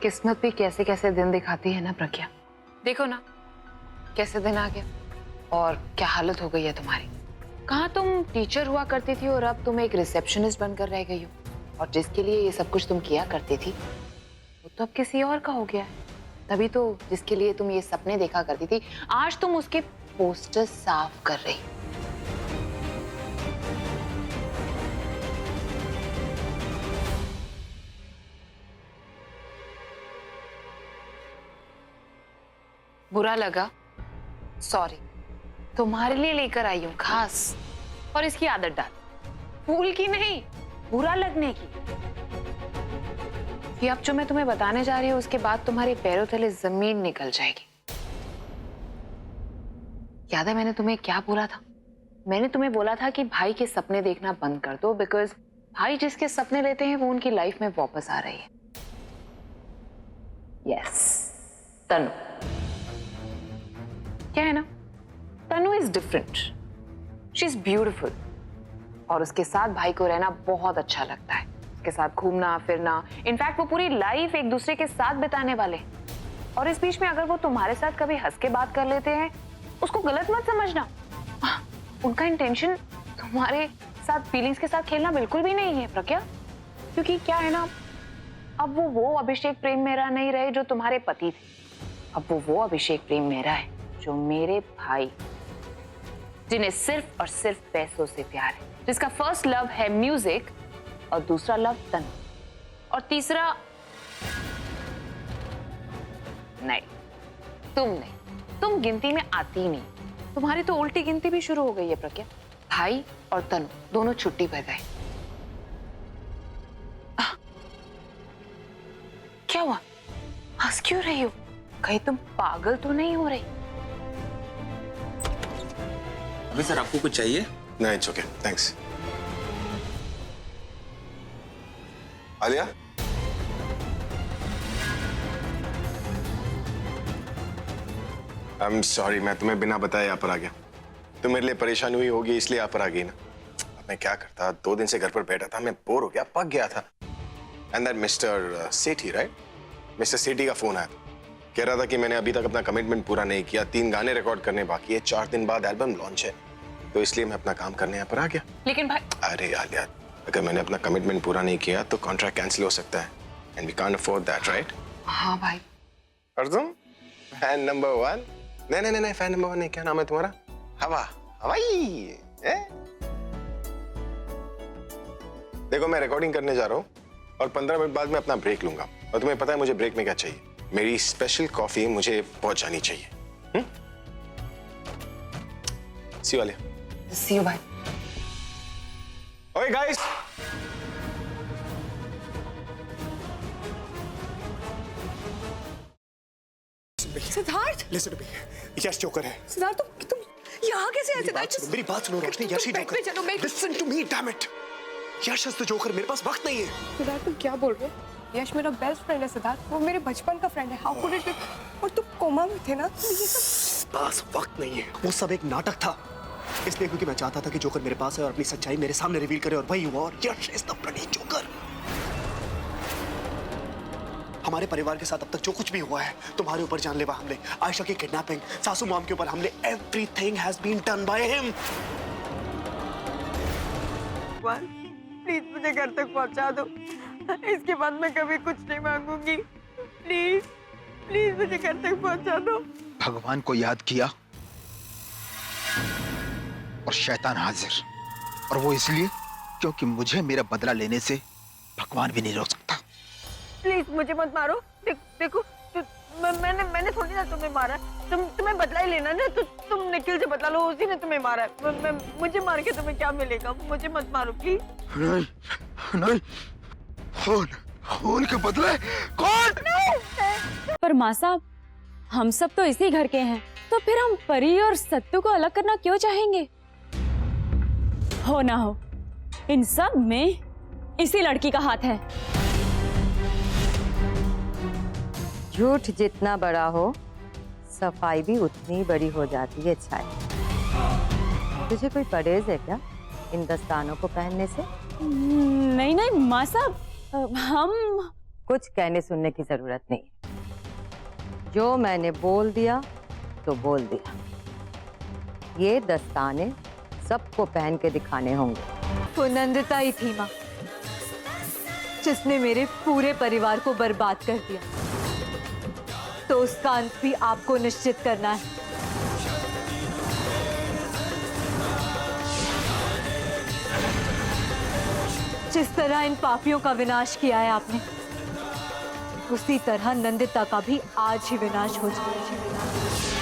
किस्मत भी कैसे कैसे दिन दिखाती है ना प्रज्ञा। देखो ना कैसे दिन आ गया और क्या हालत हो गई है तुम्हारी। कहाँ तुम टीचर हुआ करती थी और अब तुम एक रिसेप्शनिस्ट बनकर रह गई हो, और जिसके लिए ये सब कुछ तुम किया करती थी वो तो अब किसी और का हो गया है। तभी तो जिसके लिए तुम ये सपने देखा करती थी आज तुम उसके पोस्टर साफ कर रही। बुरा लगा, सॉरी। तुम्हारे लिए लेकर आई हूं खास, और इसकी आदत डाल, फूल की नहीं बुरा लगने की। ये अब जो मैं तुम्हें बताने जा रही हूँ उसके बाद तुम्हारे पैरों तले जमीन निकल जाएगी। याद है मैंने तुम्हें क्या बोला था? मैंने तुम्हें बोला था कि भाई के सपने देखना बंद कर दो, बिकॉज भाई जिसके सपने लेते हैं वो उनकी लाइफ में वापस आ रही है। यस, तनु। क्या है ना, Tanu is different, she is beautiful, और उसके साथ भाई को रहना बहुत अच्छा लगता है। उसके साथ घूमना फिरना, इनफैक्ट वो पूरी लाइफ एक दूसरे के साथ बिताने वाले। और इस बीच में अगर वो तुम्हारे साथ कभी हंस के बात कर लेते हैं उसको गलत मत समझना। उनका इंटेंशन तुम्हारे साथ फीलिंग्स के साथ खेलना बिल्कुल भी नहीं है प्रज्ञा। क्योंकि क्या है ना, अब वो अभिषेक प्रेम मेरा नहीं रहे जो तुम्हारे पति थे। अब वो अभिषेक प्रेम मेरा है जो मेरे भाई, जिन्हें सिर्फ और सिर्फ पैसों से प्यार है, जिसका फर्स्ट लव है म्यूजिक और दूसरा लव तनु, और तीसरा नहीं, तुम नहीं, तुम गिनती में आती नहीं। तुम्हारी तो उल्टी गिनती भी शुरू हो गई है प्रज्ञा। भाई और तनु दोनों छुट्टी पर गए। क्या हुआ, हंस क्यों रही हो? कहीं तुम पागल तो नहीं हो रही? अभी सर आपको कुछ चाहिए? नहीं, it's okay, thanks. Alia, I am sorry, मैं तुम्हें बिना बताए यहाँ पर आ गया। तुम मेरे लिए परेशान हुई होगी इसलिए यहाँ पर आ गई ना। अब मैं क्या करता, 2 दिन से घर पर बैठा था, मैं बोर हो गया, पक गया था। And that mister Sethi, right, mister Sethi का फोन आया था। कह रहा था कि मैंने अभी तक अपना कमिटमेंट पूरा नहीं किया, 3 गाने रिकॉर्ड करने बाकी है, 4 दिन बाद एल्बम लॉन्च है, तो इसलिए मैं अपना काम करने यहाँ पर आ गया। लेकिन भाई, अरे आलिया, अगर मैंने अपना कमिटमेंट पूरा नहीं किया तो कॉन्ट्रैक्ट कैंसिल हो सकता है, and we can't afford that, right? हाँ भाई। और तुम फैन नंबर 1? नहीं, फैन नंबर 1 नहीं, क्या नाम है तुम्हारा? हवा, हवाई है? देखो मैं रिकॉर्डिंग करने जा रहा हूँ और 15 मिनट बाद मैं अपना ब्रेक लूंगा, और तुम्हें पता है मुझे ब्रेक में क्या चाहिए? मेरी स्पेशल कॉफी मुझे पहुंच जानी चाहिए। See you Alia. See you भाई। Okay guys, Siddharth, listen to me, Yash joker है। सिद्धार्थ तुम यहाँ कैसे आए? सिद्धार्थ मेरी बात सुनो रोशनी, यश ही जोकर। चलो मैं listen to me, damn it, Yash is the joker. मेरे पास वक्त नहीं है। सिद्धार्थ तुम क्या बोल रहे हो? यश मेरा बेस्ट फ्रेंड है सिद्धार्थ, वो मेरे बचपन का फ्रेंड है। How could it? और तुम कोमा में थे ना, तो ये सब पास वक्त नहीं है। वो सब एक नाटक था, इसलिए क्योंकि मैं चाहता था कि जोकर मेरे पास है और अपनी सच्चाई मेरे सामने रिवील करे, और वही हुआ। और यश इज द ब्लडी जोकर। हमारे परिवार के साथ अब तक जो कुछ भी हुआ है, तुम्हारे ऊपर जानलेवा हमले, आयशा की किडनैपिंग, सासू मॉम के ऊपर हमले, everything has been done by him. Please मुझे घर तक पहुंचा दो, इसके बाद मैं कभी कुछ नहीं मांगूंगी। प्लीज प्लीज मुझे घर तक पहुंचा दो। भगवान को याद किया और शैतान हाजिर, और वो इसलिए क्योंकि मुझे मेरा बदला लेने से भगवान भी नहीं रोक सकता। प्लीज मुझे मत मारो। देखो मैंने थोड़ी ना तुम्हें मारा, तुम्हें बदला ही लेना ना, तो तुम निखिल से बदला लो, उसी ने तुम्हें मारा है। मुझे मार के तुम्हें क्या मिलेगा? मुझे मत मारो प्लीज। नहीं, खून के बदले कौन? पर माँ साहब, हम सब तो इसी घर के हैं, तो फिर हम परी और सत्तू को अलग करना क्यों चाहेंगे? हो ना हो, इन सब में इसी लड़की का हाथ है। झूठ जितना बड़ा हो, सफाई भी उतनी बड़ी हो जाती है। छाया, तुझे कोई परहेज है क्या इन दस्तानों को पहनने से? नहीं माँ साहब, हम कुछ कहने सुनने की जरूरत नहीं। जो मैंने बोल दिया तो बोल दिया। ये दस्ताने सबको पहन के दिखाने होंगे। वो नंदिता ही थी माँ, जिसने मेरे पूरे परिवार को बर्बाद कर दिया। तो उसका अंत भी आपको निश्चित करना है। जिस तरह इन पापियों का विनाश किया है आपने, उसी तरह नंदिता का भी आज ही विनाश हो जाए।